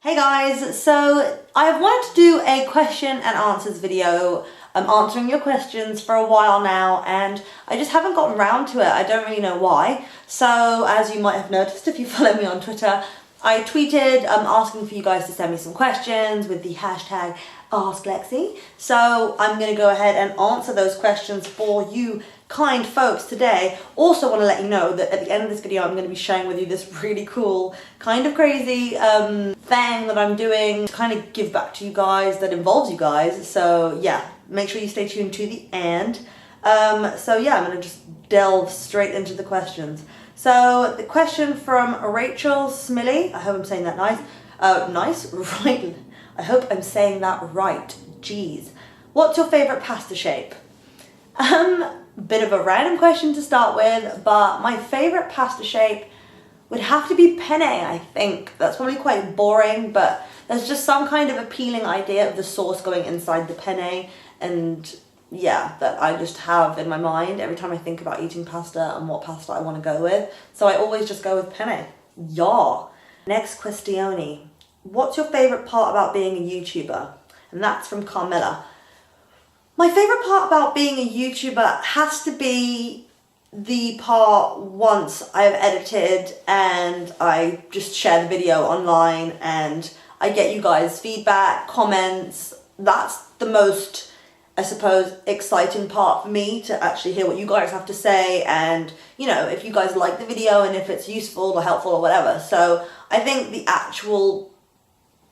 Hey guys, so I've wanted to do a question and answers video. I'm answering your questions for a while now and I just haven't gotten around to it. I don't really know why. So as you might have noticed if you follow me on Twitter, I tweeted asking for you guys to send me some questions with the hashtag AskLexi. So I'm going to go ahead and answer those questions for you kind folks today. Also want to let you know that at the end of this video I'm going to be sharing with you this really cool, kind of crazy thing that I'm doing to kind of give back to you guys that involves you guys. So yeah, make sure you stay tuned to the end. So yeah, I'm going to just delve straight into the questions. So the question from Rachel Smilly, I hope I'm saying that nice, right, I hope I'm saying that right, jeez. What's your favourite pasta shape? Bit of a random question to start with, but my favourite pasta shape would have to be penne, I think. That's probably quite boring, but there's just some kind of appealing idea of the sauce going inside the penne, and yeah, that I just have in my mind every time I think about eating pasta and what pasta I want to go with. So I always just go with penne. Yeah. Next questione. What's your favourite part about being a YouTuber? And that's from Carmilla. My favourite part about being a YouTuber has to be the part once I've edited and I just share the video online and I get you guys feedback, comments. That's the most, I suppose, exciting part for me, to actually hear what you guys have to say and, you know, if you guys like the video and if it's useful or helpful or whatever. So I think the actual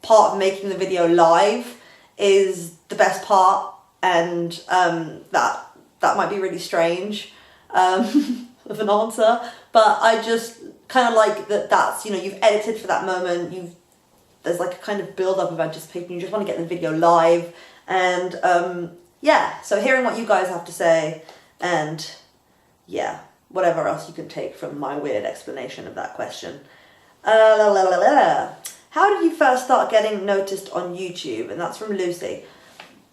part of making the video live is the best part, and that might be really strange of an answer, but I just kind of like that's, you know, you've edited for that moment, there's like a kind of build up of anticipation, you just want to get the video live, and yeah, so hearing what you guys have to say, and yeah, whatever else you can take from my weird explanation of that question. How did you first start getting noticed on YouTube? And that's from Lucy.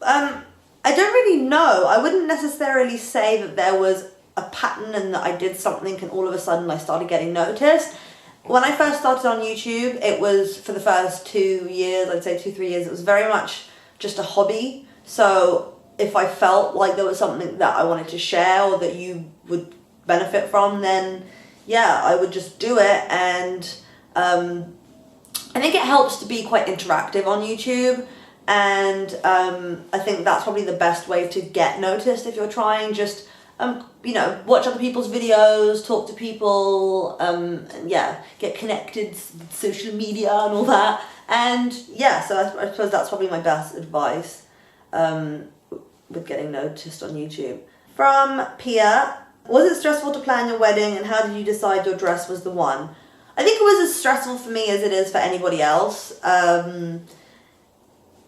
I don't really know. I wouldn't necessarily say that there was a pattern and that I did something and all of a sudden I started getting noticed. When I first started on YouTube, it was for the first 2 years, I'd say 2-3 years, it was very much just a hobby. So if I felt like there was something that I wanted to share or that you would benefit from, then yeah, I would just do it. And I think it helps to be quite interactive on YouTube. And I think that's probably the best way to get noticed if you're trying. Just, you know, watch other people's videos, talk to people, and yeah, get connected with social media and all that. And yeah, so I suppose that's probably my best advice with getting noticed on YouTube. From Pia, was it stressful to plan your wedding and how did you decide your dress was the one? I think it was as stressful for me as it is for anybody else.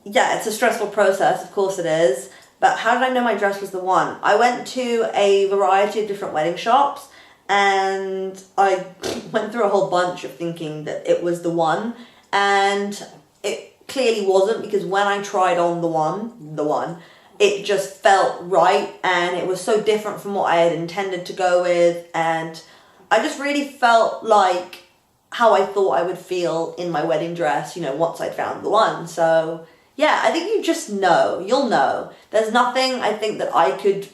Yeah, it's a stressful process, of course it is. But how did I know my dress was the one? I went to a variety of different wedding shops and I went through a whole bunch of thinking that it was the one. And it clearly wasn't, because when I tried on the one, it just felt right and it was so different from what I had intended to go with. And I just really felt like how I thought I would feel in my wedding dress, you know, once I'd found the one. So yeah, I think you just know, you'll know. There's nothing I think that I could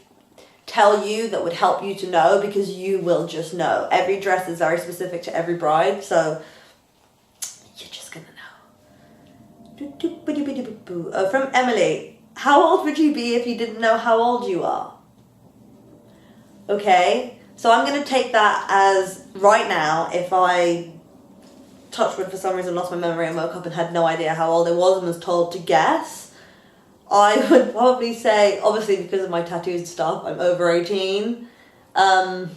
tell you that would help you to know, because you will just know. Every dress is very specific to every bride, so you're just gonna know. Oh, from Emily, how old would you be if you didn't know how old you are? Okay, so I'm gonna take that as right now, if I touch wood for some reason lost my memory and woke up and had no idea how old I was and was told to guess, I would probably say, obviously because of my tattoos and stuff, I'm over 18. I'd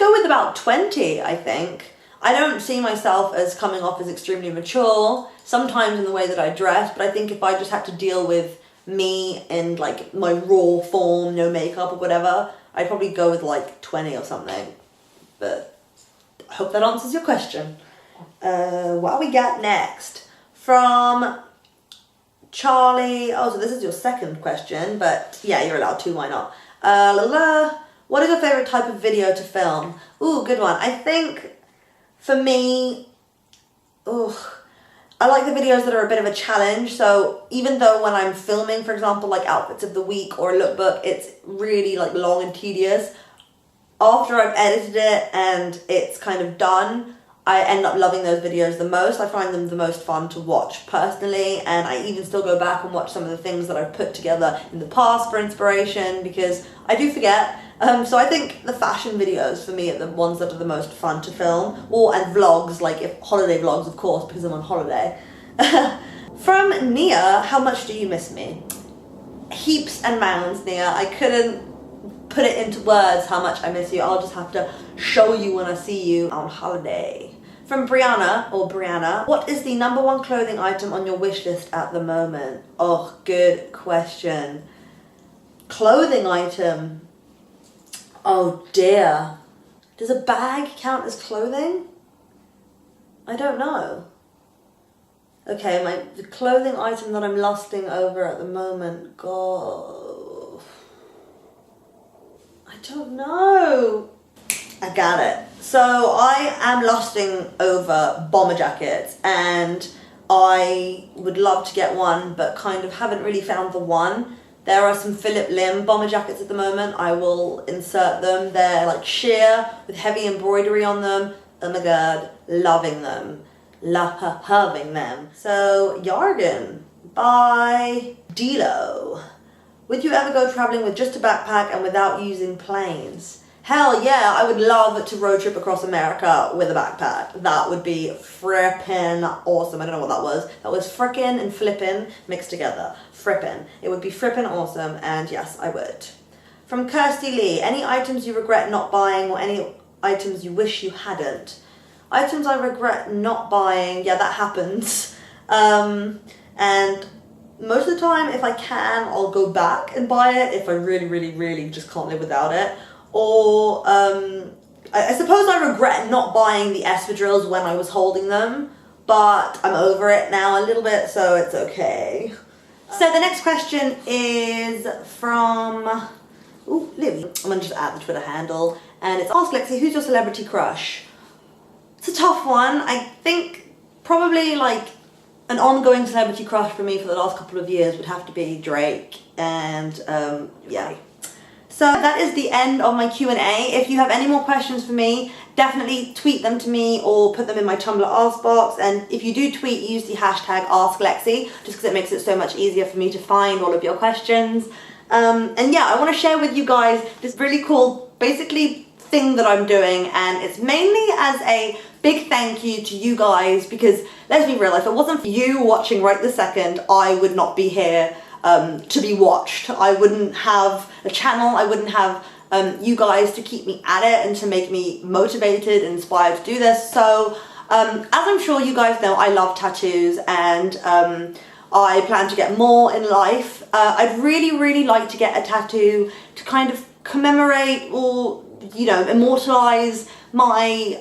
go with about 20, I think. I don't see myself as coming off as extremely mature, sometimes in the way that I dress, but I think if I just had to deal with me in like my raw form, no makeup or whatever, I'd probably go with like 20 or something. But I hope that answers your question. What we got next? From Charlie. Oh, so this is your second question, but yeah, you're allowed to, why not? What is your favourite type of video to film? Ooh, good one. I think for me, I like the videos that are a bit of a challenge, so even though when I'm filming, for example, like outfits of the week or a lookbook, it's really like long and tedious, after I've edited it and it's kind of done, I end up loving those videos the most. I find them the most fun to watch personally, and I even still go back and watch some of the things that I've put together in the past for inspiration, because I do forget. So I think the fashion videos for me are the ones that are the most fun to film, and vlogs, like if holiday vlogs, of course, because I'm on holiday. From Nia, how much do you miss me? Heaps and mounds, Nia. I couldn't put it into words how much I miss you. I'll just have to show you when I see you on holiday. From Brianna, what is the #1 clothing item on your wish list at the moment? Oh, good question. Clothing item. Oh dear. Does a bag count as clothing? I don't know. Okay, the clothing item that I'm lusting over at the moment, God. I don't know. I got it. So I am lusting over bomber jackets, and I would love to get one, but kind of haven't really found the one. There are some Philip Lim bomber jackets at the moment. I will insert them. They're like sheer with heavy embroidery on them. Oh my God, loving them. Loving them. So Yarden by Dilo. Would you ever go traveling with just a backpack and without using planes? Hell yeah, I would love to road trip across America with a backpack. That would be frippin' awesome. I don't know what that was. That was frickin' and flippin' mixed together. Frippin'. It would be frippin' awesome, and yes, I would. From Kirsty Lee, any items you regret not buying or any items you wish you hadn't? Items I regret not buying, yeah, that happens. And most of the time, if I can, I'll go back and buy it if I really just can't live without it. Or I suppose I regret not buying the espadrilles when I was holding them, but I'm over it now a little bit, so it's okay. So the next question is from Livy. I'm gonna just add the Twitter handle, and it's Ask Lexi, who's your celebrity crush? It's a tough one. I think probably like an ongoing celebrity crush for me for the last couple of years would have to be Drake, and yeah. So that is the end of my Q&A. If you have any more questions for me, definitely tweet them to me or put them in my Tumblr Ask box. And if you do tweet, use the hashtag AskLexi, just because it makes it so much easier for me to find all of your questions. And yeah, I want to share with you guys this really cool, basically, thing that I'm doing. And it's mainly as a big thank you to you guys, because let's be real, if it wasn't for you watching right this second, I would not be here to be watched. I wouldn't have a channel, I wouldn't have you guys to keep me at it and to make me motivated and inspired to do this. So as I'm sure you guys know, I love tattoos, and I plan to get more in life. I'd really like to get a tattoo to kind of commemorate or, you know, immortalize my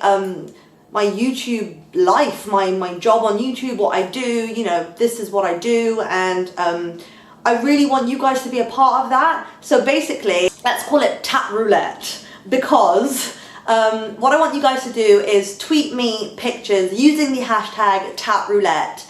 my YouTube life, my job on YouTube, what I do, you know, this is what I do, and I really want you guys to be a part of that. So basically, let's call it TattRoulette, because what I want you guys to do is tweet me pictures using the hashtag TattRoulette,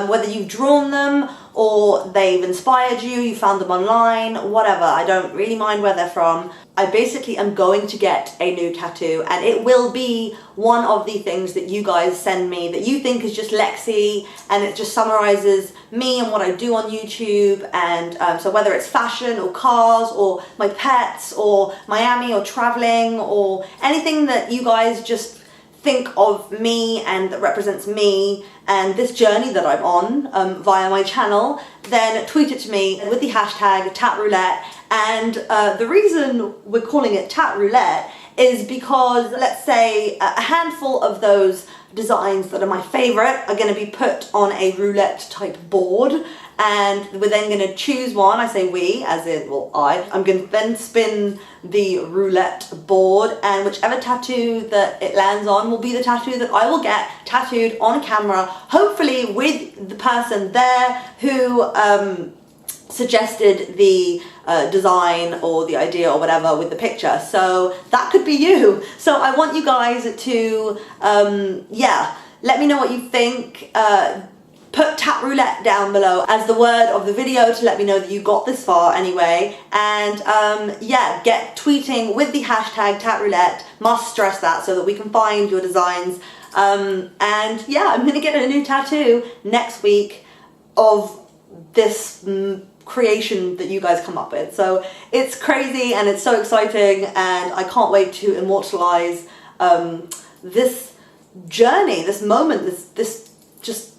whether you've drawn them or they've inspired you, you found them online, whatever. I don't really mind where they're from. I basically am going to get a new tattoo, and it will be one of the things that you guys send me that you think is just Lexi, and it just summarizes me and what I do on YouTube. And so whether it's fashion or cars or my pets or Miami or traveling or anything that you guys just think of me and that represents me and this journey that I'm on via my channel, then tweet it to me with the hashtag TattRoulette. And the reason we're calling it TattRoulette is because, let's say, a handful of those designs that are my favorite are going to be put on a roulette type board, and we're then going to choose one. I say we, as in, well, I'm going to then spin the roulette board, and whichever tattoo that it lands on will be the tattoo that I will get tattooed on camera, hopefully with the person there who suggested the design or the idea or whatever with the picture. So that could be you. So I want you guys to, yeah, let me know what you think. put TattRoulette down below as the word of the video to let me know that you got this far anyway. And yeah, get tweeting with the hashtag TattRoulette. Must stress that so that we can find your designs. And yeah, I'm gonna get a new tattoo next week of this creation that you guys come up with. So it's crazy and it's so exciting, and I can't wait to immortalize this journey, this moment, this just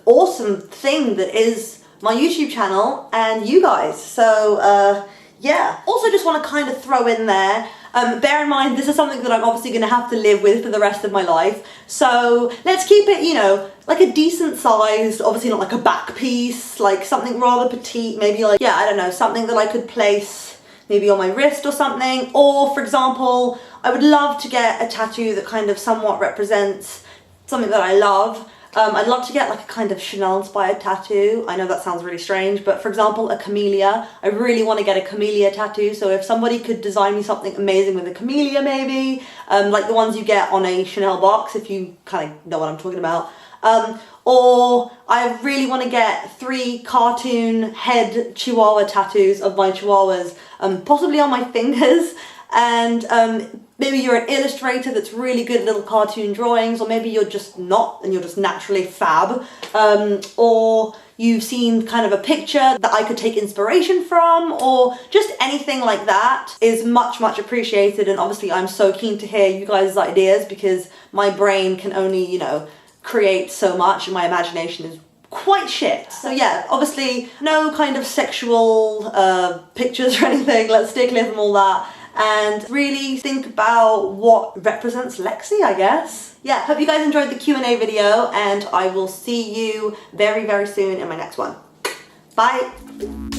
awesome thing that is my YouTube channel and you guys. So yeah, also just want to kind of throw in there, bear in mind this is something that I'm obviously going to have to live with for the rest of my life, so let's keep it, you know, like a decent sized, obviously not like a back piece, like something rather petite, maybe like, yeah, I don't know, something that I could place maybe on my wrist or something. Or for example, I would love to get a tattoo that kind of somewhat represents something that I love. I'd love to get like a kind of Chanel inspired tattoo. I know that sounds really strange, but for example, a camellia. I really want to get a camellia tattoo, so if somebody could design me something amazing with a camellia maybe, like the ones you get on a Chanel box, if you kind of know what I'm talking about. Or I really want to get 3 cartoon head chihuahua tattoos of my chihuahuas, possibly on my fingers. And maybe you're an illustrator that's really good at little cartoon drawings, or maybe you're just not and you're just naturally fab, or you've seen kind of a picture that I could take inspiration from, or just anything like that is much appreciated. And obviously I'm so keen to hear you guys' ideas, because my brain can only, you know, create so much and my imagination is quite shit. So yeah, obviously no kind of sexual pictures or anything. Let's stay clear from all that and really think about what represents Lexi, I guess. Yeah, hope you guys enjoyed the Q&A video, and I will see you very soon in my next one. Bye.